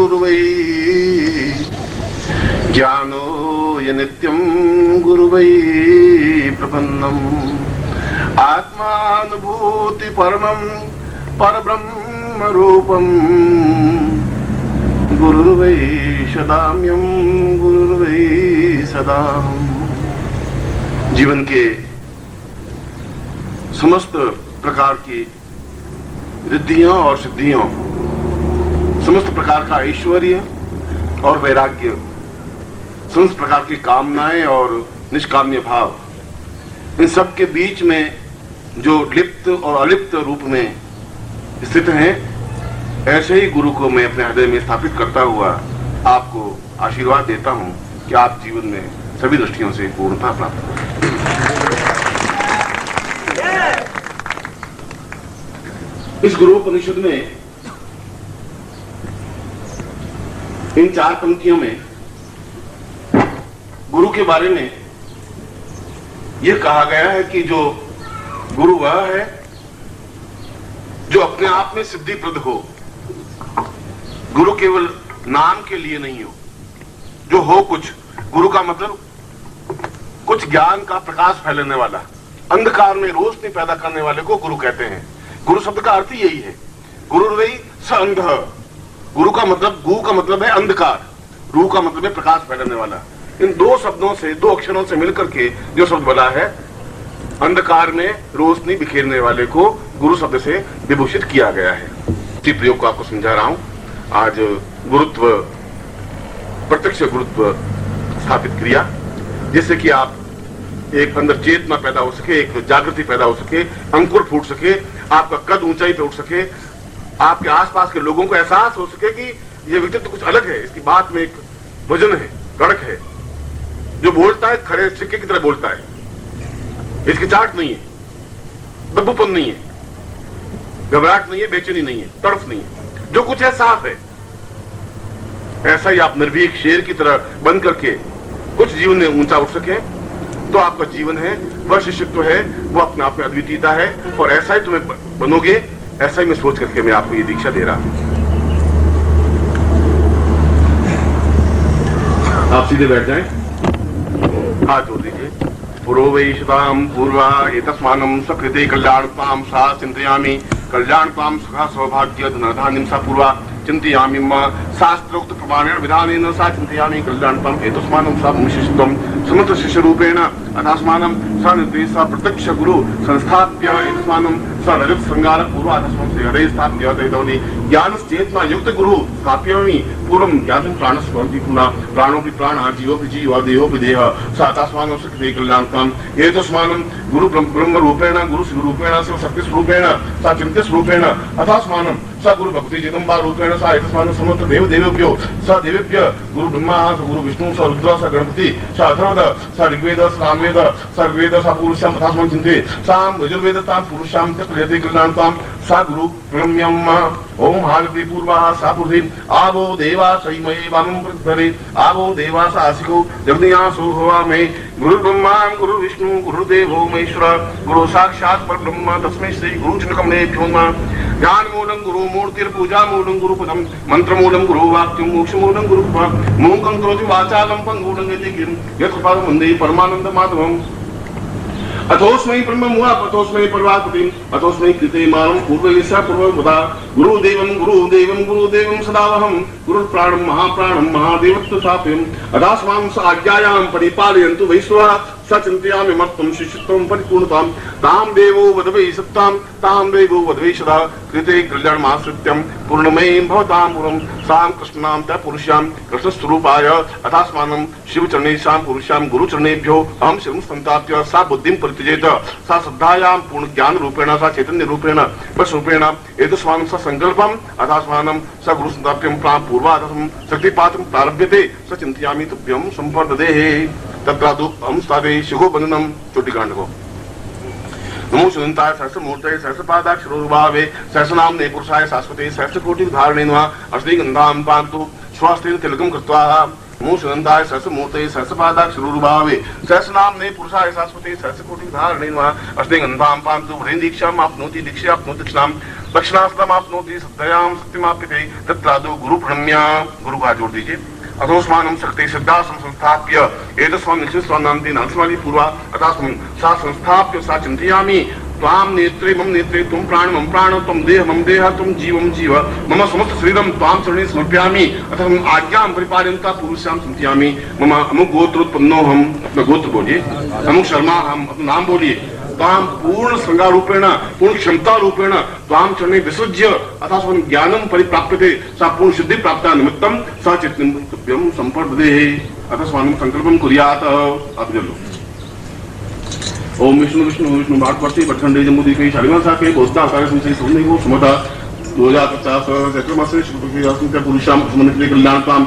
गुरुर्वै ज्ञानो य नित्यं गुरुवै प्रपन्नम् आत्मानुभूति परमं परब्रह्म रूपम् गुरुर्वै सदाम्यं गुरुर्वै सदा। जीवन के समस्त प्रकार की रिद्धियों और सिद्धियों, समस्त प्रकार का ऐश्वर्य और वैराग्य, समस्त प्रकार की कामनाएं और निष्काम्य भाव, इन सब के बीच में जो लिप्त और अलिप्त रूप में स्थित हैं, ऐसे ही गुरु को मैं अपने हृदय में स्थापित करता हुआ आपको आशीर्वाद देता हूं कि आप जीवन में सभी दृष्टियों से पूर्णता प्राप्त करें। इस गुरुपनिषद में इन 4 पंक्तियों में गुरु के बारे में यह कहा गया है कि जो गुरु वह है जो अपने आप में सिद्धिप्रद हो, गुरु केवल नाम के लिए नहीं हो, जो हो कुछ। गुरु का मतलब कुछ ज्ञान का प्रकाश फैलाने वाला, अंधकार में रोशनी पैदा करने वाले को गुरु कहते हैं। गुरु शब्द का अर्थ यही है। गुरुर्वै स अंधः। गुरु का मतलब, गु का मतलब है अंधकार, रू का मतलब है प्रकाश फैलाने वाला। इन 2 शब्दों से, 2 अक्षरों से मिलकर के जो शब्द बना है, अंधकार में रोशनी बिखेरने वाले को गुरु शब्द से विभूषित किया गया है। इसी प्रयोग को आपको समझा रहा हूं। आज गुरुत्व, प्रत्यक्ष गुरुत्व स्थापित किया, जिससे कि आप एक अंदर चेतना पैदा हो सके, एक जागृति पैदा हो सके, अंकुर फूट सके, आपका कद ऊंचाई पे उठ सके, आपके आसपास के लोगों को एहसास हो सके कि ये व्यक्तित्व तो कुछ अलग है, इसकी बात में एक वजन है, कड़क है, जो बोलता है खड़े सिक्के की तरह बोलता है, इसकी चाट नहीं है, दब्बूपन नहीं है, घबराहट नहीं है, बेचैनी नहीं है, तड़फ नहीं है, जो कुछ है साफ है। ऐसा ही आप निर्भीक शेर की तरह बन करके कुछ जीवन में ऊंचा उठ सके तो आपका जीवन है, वह शिष्यत्व है, वो अपने आप में अद्वितीयता है, और ऐसा ही तुम्हें बनोगे, ऐसा ही मैं सोच करके मैं आपको ये दीक्षा दे रहा हूं। आप सीधे बैठ जाएं, हाथ जोड़ दीजिए। पुरोवैशताम पूर्वा एतस्मानं सकृते कल्याणताम सा चिंतयामि कल्याणताम सुखा सौभाग्य धनधान्यं सा पूर्वा चिंतयामि शास्त्रोक्त प्रमाणेन विधानेन सा चिंतयामि कल्याणताम एतस्मानं सा विशिष्टं समस्त शिष्य रूपेण अथास्मानं सा निर्देश प्रत्यक्ष गुरु संस्थाप्य एतस्मानं सा रजत संगार पूर्वाधस्मं से हृदय स्थाप्य दैतौनि ज्ञान चेतना युक्त गुरु स्थाप्यामि पूर्वं ज्ञातं प्राणस्मरति पुनः प्राणोपि प्राणः जीवोपि जीवः देहोपि देहः सा अथास्मानं सकृते कल्याणताम एतस्मानं गुरु ब्रह्म रूपेण गुरु रूपेण शिव शक्ति स्वरूपेण सा चिंत्य स्वरूपेण अथास्मानं सा गुरु भक्ति जगदम्बा रूपेण सा एतस्मानं समस्त देव देवेभ्यो सा देवेभ्य गुरु ब्रह्मा सा गुरु विष्णु सा रुद्र सा गणपति सा अथर्वण सा ऋग्वेद सा सामवेद सा ऋग्वेद सा पुरुषां अथास्मानं चिंते साम यजुर्वेद तां पुरुषां च क्रियते कल्याणतां सा गुरु ब्रह्म्यम् ओम हारति पूर्वा सा पुरुषे आवो देवा सैमये वामं प्रधरे आवो देवा सा आसिको जगदीयासो हवा मे गुरु ब्रह्मा गुरु विष्णु गुरुदेवो महेश्वर गुरु साक्षात् परब्रह्म तस्मै श्री गुरुचरणकमलेभ्यो नमः। ज्ञान मूलं गुरु मूर्तिर्पूजा मूलं गुरु पदम मंत्र मूलं गुरु वाक्यं मोक्ष मूलं गुरु मूकं करोति वाचालं पंगुलं यतिगिरिं यत्कृपां वन्दे परमानंद माधवम्। अथोस्मै ब्रह्ममुआ अथोस्मै परमात्मति अथोस्मै कृते मानं पूर्वयसा पूर्वमुदा गुरुदेवं सदावहं गुरुप्राणं महाप्राणं महादेवत्व साप्यं अदास्मां स आज्ञायां परिपालयन्तु वैश्वः स चिन्तयामि मत्तं शिष्यत्वं परिपूर्णतां तां देवो वदवै सत्तां तां देवो वदवै सदा कृते कल्याणमाश्रित्यं पूर्णमयं भवतां पुरं सां कृष्णां त पुरुषां कृष्णस्वरूपाय अथास्मानं शिवचरणेषां पुरुषां गुरुचरणेभ्यो अहं शिवं संताप्य सा बुद्धिं परित्यजेत सा श्रद्धायां पूर्ण ज्ञान रूपेण सा चैतन्य रूपेण वशरूपेण एतस्मानं स संकल्पम् अथास्मानं स गुरु संताप्यं पूर्वाधसं शक्तिपातं प्रारभ्यते स चिन्तयामि तुभ्यं संपर्ददेहे तत्रादु अहं स्थापये शिखो बंधनम। चोटी कांड को नमो सुनंताय सहस्रमूर्तये सहस्रपादाक्षरोर्भावे सहस्रनाम्ने पुरुषाय शाश्वते सहस्रकोटि धारणे नमः। अस्ति गन्धां पान्तु स्वास्तेन तिलकं कृत्वा मूषनंदाय सहस मूर्ते सहस पादाक्षरूभावे सहस नामने पुरुषाय शाश्वते सहस कोटि धारणे नमः अस्ते गंधाम पांतु भ्रें दीक्षाम आपनोति दीक्षा आपनोति दक्षिणाम दक्षिणास्तम आपनोति सत्ययाम सत्यमाप्यते तत्रादो गुरु प्रणम्या गुरु का जोड़ दीजिए अथोस्मानं शक्ति सिद्धा संस्थाप्य एतस्मान् निश्चितस्वान्नान्ति नास्मादि पूर्वा अथास्मन् सा संस्थाप्य सा चिन्तयामि त्वाम नेत्रे मम नेत्रे तुम प्राण तुम देह तुम जीव मम समस्त शरीरम त्वाम चरणे समर्पयामि अतः हम आज्ञां परिपालयन्ता पुरुषां चिन्तयामि मम अमुक गोत्रोत्पन्नो हम अपना गोत्र बोलिए अमुक शर्मा हम अपना नाम बोलिए ताम पूर्ण श्रृंगार रूपेण पूर्ण क्षमता रूपेण ताम चरणे विसृज्य अथा स्वयं ज्ञानम परिप्राप्यते सा पूर्ण सिद्धि प्राप्ता निमित्तम सा चित्तम संपर्दे अतः स्वामी संकल्पम कुर्यात। आप जल्लो ओम विष्णु विष्णु विष्णु भागवती पठंडे जम्बूदी के शालिमा साके बोस्ता आकार से सुनने को सुमता 2050 चक्रमासे शुक्ल पुरुषाम मन के कल्याणताम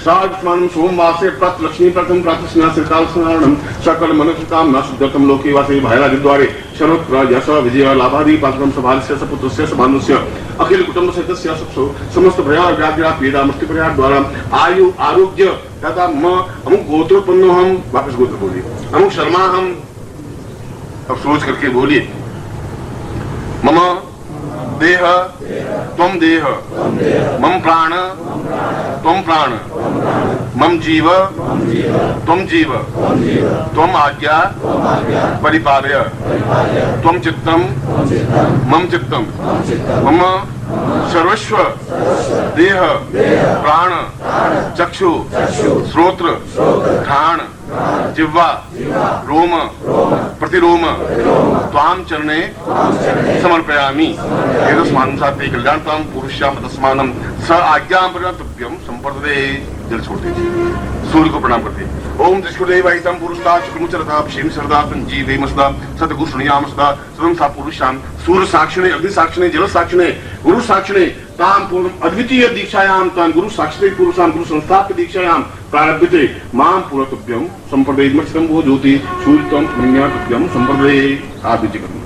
साधमान सोमवासे प्रात लक्ष्मी प्रथम प्रातस्ना श्रीकाल स्नारणम सकल मनोकाम न शुद्धतम लोके वासे भायराज द्वारे शरद यश विजय लाभादि पात्रम सभास्य सपुत्रस्य सभानुस्य अखिल कुटुंब सहितस्य समस्त भया व्याधिया पीड़ा मुक्ति परिहार द्वारा आयु आरोग्य तथा म अमुक गोत्रोत्पन्नो हम वापस गोत्र बोलिए अमुक शर्मा हम अब सोच करके बोलिए मम देह त्वम देह मम प्राण त्वम प्राण मम जीव त्वम जीव त्वम आज्ञा परिपालय त्वम चित्तम मम चित्तम मम सर्वस्व देह प्राण चक्षु श्रोत्र घ्राण जिह्वा रोम प्रतिरोम त्वाम चरणे समर्पयामि एतस्मान् साते कल्याणतां पुरुष्याम तस्मानं स आज्ञां परिणतव्यं संपर्दते। जल छोड़ दीजिए सूर्य को प्रणाम करते ओम त्रिशूलदेवाहितं पुरुषता शुक्रमुचरता क्षेम सरदा संजीवेमसदा सतगुरुष्णयामसदा सदं सा पुरुषां सूर्य साक्षिणे अग्नि साक्षिणे जल साक्षिणे गुरु साक्षिणे ताम पूर्ण अद्वितीय दीक्षायां ताम गुरु साक्षिते पुरुषां गुरु संस्थाप्य दीक्षायां प्रारभ्यते मां पूर्णतव्यं संपर्दयेद्मक्षतं वो ज्योति सूर्यत्वं पुण्यतव्यं संपर्दये। आप विजय करें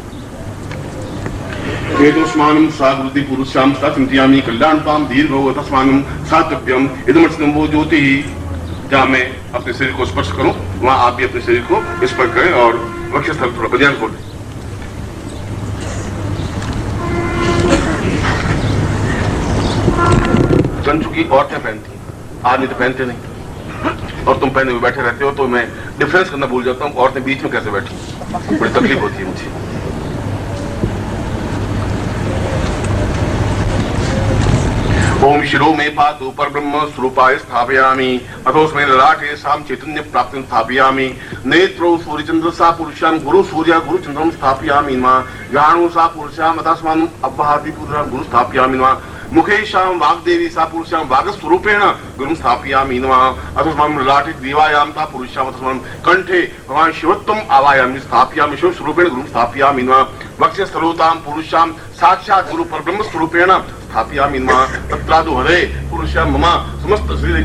एतस्मानं सा गुरुति पुरुषां सा चिन्तयामि कल्याणतां दीर्घो तस्मानं सातव्यं इदमक्षतं वो ज्योति। जहाँ मैं अपने शरीर को स्पर्श करूं वहां आप भी अपने शरीर को स्पर्श करें और वक्षस्थल थोड़ा बलियान खोलें। बन चुकी औरतें पहनती आदमी तो पहनते नहीं और तुम पहने हुए बैठे रहते हो तो मैं डिफरेंस करना भूल जाता हूँ औरतें बीच में कैसे बैठी बड़ी तकलीफ होती है मुझे। ओम शिरो में पातु पर ब्रह्म स्वरूपाय स्थापयामि अथोस्मै ललाटे साम चैतन्य प्राप्तिं स्थापयामि नेत्रो सूर्यचंद्र सा पुरुषां गुरु सूर्य गुरु चंद्रं स्थापयामि नमः ज्ञानो सा पुरुषां अथस्मान् अब्बाहाति पुरुषां गुरु स्थापयामि नमः मुखेशां वाग्देवी सा पुरुषां वागस्वरूपेण गुरुं स्थापयामि नमः अथस्मान् ललाटे देवायां सा पुरुषां अथस्मान् कंठे भगवान् शिवत्वम् आवायामि स्थापयामि शिवस्वरूपेण गुरुं स्थापयामि नमः वक्षस्थलोतां पुरुषां साक्षात् गुरु परब्रह्म स्वरूपेण स्थापयामि नमः तत्रादो हरे पुरुषां मम समस्त शरीरे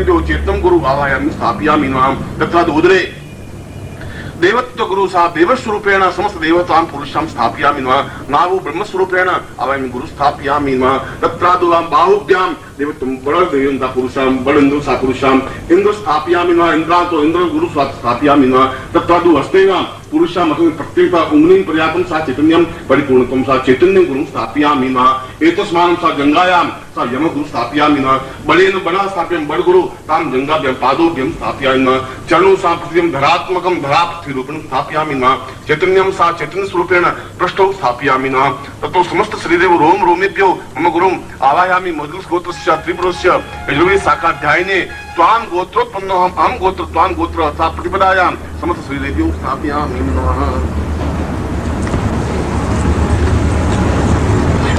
जो चेतनं गुरु आवायामि स्थापयामि नमः तत्रादो उदरे देवत्व गुरु सा देवस्वरूपेण समस्त देवतां पुरुषां स्थापयामि नमः नाभो ब्रह्मस्वरूपेण आवायामि गुरु स्थापयामि नमः तत्रादो बाहुभ्यां देवत्वं बलदेवता पुरुषां बलेन्द्र सा पुरुषां इंद्र स्थापयामि नमः इंद्रांतो इंद्र गुरु स्थापयामि नमः तत्रादो हस्तेन पुरुषां प्रत्येक उंगलीं पर्याप्तं सा चैतन्यं परिपूर्णत्वं सा चैतन्यं गुरुं स्थापयामि नमः एतस्मानं सा गंगायां सा यम गुरु स्थापयामि नमः बलेन बला स्थाप्यं बड़ गुरु तां गंगाभ्यां पादोभ्यं स्थापयामि नमः चरणों सा पृथ्वीं धरात्मकं धरा पृथ्वीरूपेण स्थापयामि नमः चैतन्यं सा चैतन्य स्वरूपेण पृष्ठौ स्थापयामि नमः ततो समस्त शरीरेव रोम रोमेभ्यो मम गुरुम् आवायामि मधुस्गोत्रस्य त्रिपुरस्य यजुर्वेद शाखाध्यायिने त्वां गोत्रोत्पन्नो अहं गोत्र त्वां गोत्र सा प्रतिपदायां समस्त शरीरेभ्यो स्थापयामि नमः।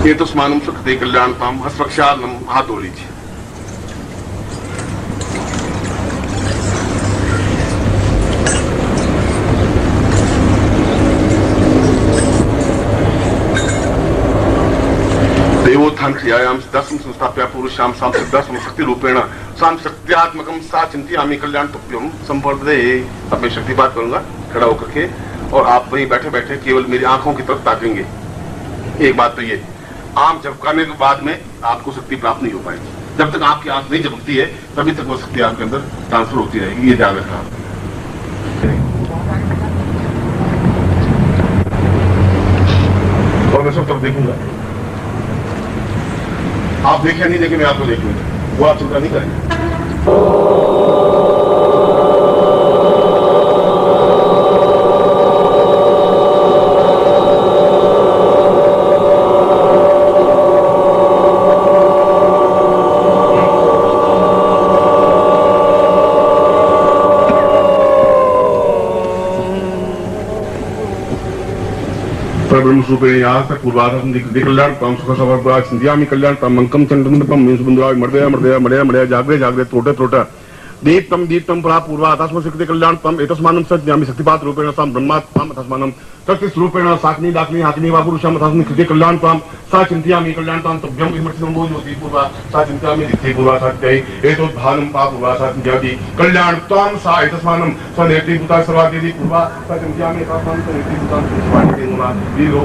एतस्मानं सुखदे कल्याणतां हस्वक्षालनं हाथ धो लीजिए। देवोत्थान क्रियायां दर्शन संस्थाप्य पुरुषां साम सिद्धासम शक्ति रूपेण साम शक्त्यात्मकं सा चिंतयामि कल्याणतुभ्यं संपर्दे। अब मैं शक्ति बात करूंगा खड़ा होकर के और आप वहीं बैठे बैठे केवल मेरी आंखों की तरफ ताकेंगे। एक बात तो ये आम झपकाने के बाद में आपको शक्ति प्राप्त नहीं हो पाएगी। जब तक आपकी आंख नहीं झपकती है तभी तक वो शक्ति आपके अंदर ट्रांसफर होती रहेगी, ये ध्यान रखना। और मैं सब तब देखूंगा, आप देखे या नहीं देखे मैं आपको देखूंगा, वो आप चिंता नहीं करेंगे। ब्रह्म स्वरूपेण यहाँ तक पूर्वाधम कल्याण तम सुख सवर्गा संध्यामी कल्याण तम मंकम चंद्रम मीन सुबंधुरा मर्दया मर्दया मर्दया मर्दया जागरे जागरे त्रोटे त्रोटा दीप्तम दीप्तम परा पूर्वाधस्म शक्ति कल्याण तम एतस्मानं सज्ञामि शक्तिपात रूपेण साम ब्रह्मात्माम तस्मानं शक्ति स्वरूपेण साग्नि दाग्नि हाग्नि वा पुरुषम तस्मै कृते कल्याण तम सा चिंतयामि कल्याण तम तभ्यम इमर्षितं बोधोति पूर्वा सा चिंतयामि दिक्ते पूर्वा सात्यै एतोद्भानं पा पूर्वा सा चिंतयति कल्याण तम सा एतस्मानं स्वनेति भूता सर्वादेति पूर्वा सा चिंतयामि तस्मानं स्वनेति भूता सर्वादेति नुमा दीर्घो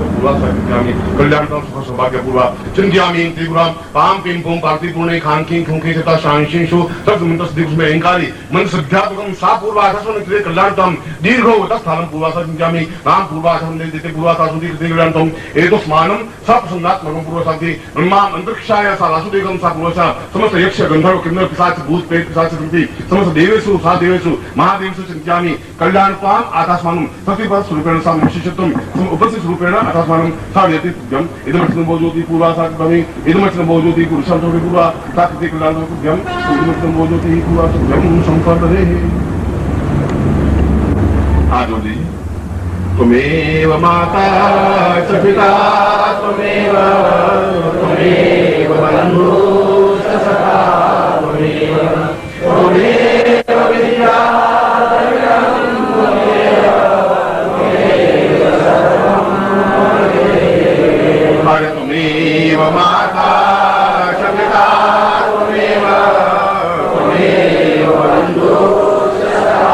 पूर्वा सा चिंतयामि कल्याण तम सुख सौभाग्य पूर्वा चिंतयामि त्रिपुरां पाम पिं पुं पार्ति पूर्णे खां किं खुंखे सता शांशिषु तस्मन्तस दिग्मे अहंकारी मन सद्ध्यात्मकं सा पूर्वा तस्मानं कृते कल्याण तम दीर्घो तस्थानं पूर्वा सा चिंतयामि राम पूर्वा सा देते पूर्वा सा सुधि कृते कल्याण तम एतस्मानं सा प्रसन्नात्मकं पूर्वा साधि ब्रह्मा अंतरिक्षाय सा वासुदेवं सा पूर्वा समस्त यक्ष गंधर्व किन्नर पिशाच भूत प्रेत पिशाच कृति समस्त देवेषु सा देवेषु महादेवषु चिंतयामि कल्याण तम आकाशमानं शक्तिपात स्वरूपेण सा विशेषत्वं उपस्थित स्वरूपेण आकाशमानं सा यति तुभ्यं इदमर्चनं बोधोति पूर्वा सा कृतमि इदमर्चनं बोधोति पुरुषं तोहि पूर्वा सा कृते कल्याण तुभ्यं इदमर्चनं बोधोति पूर्वा तुभ्यं संपदे। आज बोलिए त्वमेव माता च पिता त्वमेव त्वमेव बन्धुश्च सखा त्वमेव त्वमेव विद्या अरे त्वमेव माता च पिता त्वमेव त्वमेव बन्धुश्च सखा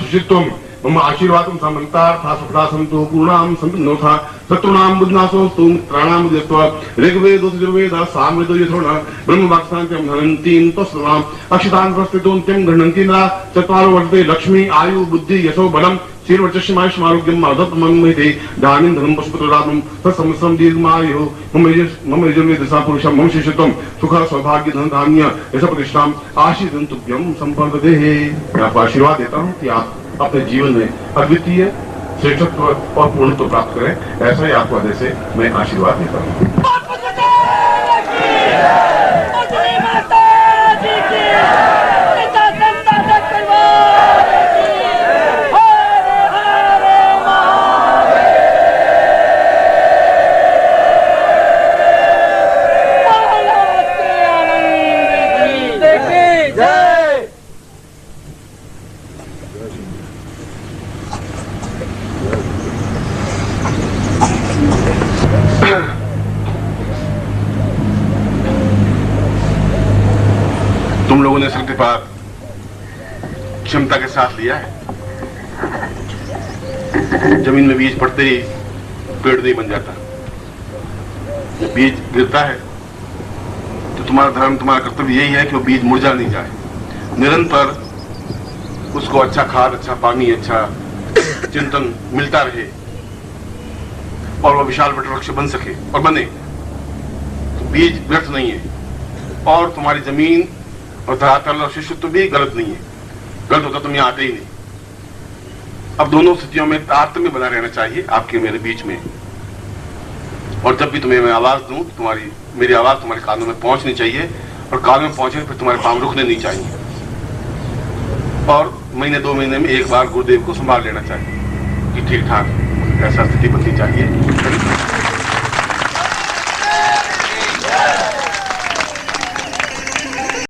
शिष्यत्वं मम आशीर्वादं समन्तार्था सुखदा सन्तु पूर्णां संपन्नोथा शत्रूणां बुद्नासोस्तु मित्राणां बुद्धित्वा ऋग्वेदो यजुर्वेदः सामवेदो यथोर्न ब्रह्मवाक्सान्त्यं धनन्तीं तस्माम् अक्षतान् प्रस्थितोन्त्यं गृह्णन्तीन्द्रा चत्वारो वर्षते लक्ष्मी आयु बुद्धि यशो बलं शीर्वर्चस्मायुष्मारोग्यं माधवमंगमेति धान्यं धनं पशुपतिरात्मं तत्समस्तं दीर्घमायुः मम यजुर्वेदसा पुरुषं मम शिष्यत्वं सुख सौभाग्य धन धान्य यश प्रतिष्ठां आशीर्वादं तुभ्यं संपदे। मैं आपको आशीर्वाद देता हूँ कि आप अपने जीवन में अद्वितीय श्रेष्ठत्व और पूर्णत्व प्राप्त करें, ऐसा ही आपको आदेश से मैं आशीर्वाद देता हूँ। तुम लोगों ने शक्तिपात क्षमता के साथ लिया है। जमीन में बीज पड़ते ही पेड़ नहीं बन जाता। जब बीज गिरता है तो तुम्हारा धर्म, तुम्हारा कर्तव्य यही है कि वो बीज मुरझा नहीं जाए, निरंतर उसको अच्छा खाद, अच्छा पानी, अच्छा चिंतन मिलता रहे और वह विशाल वटवृक्ष बन सके और बने। तो बीज व्यर्थ नहीं है और तुम्हारी जमीन और धरातल और शिष्यत्व भी गलत नहीं है। गलत होता तुम यहाँ आते ही नहीं। अब दोनों स्थितियों में तारतम्य बना रहना चाहिए आपके मेरे बीच में। और जब भी तुम्हें मैं आवाज दूं, मेरी आवाज तुम्हारे कानों में पहुंचनी चाहिए और कानों में पहुंचे फिर तुम्हारे पांव रुकने नहीं चाहिए। और महीने 2 महीने में एक बार गुरुदेव को संभाल लेना चाहिए कि ठीक ठाक ऐसा स्थिति बननी चाहिए।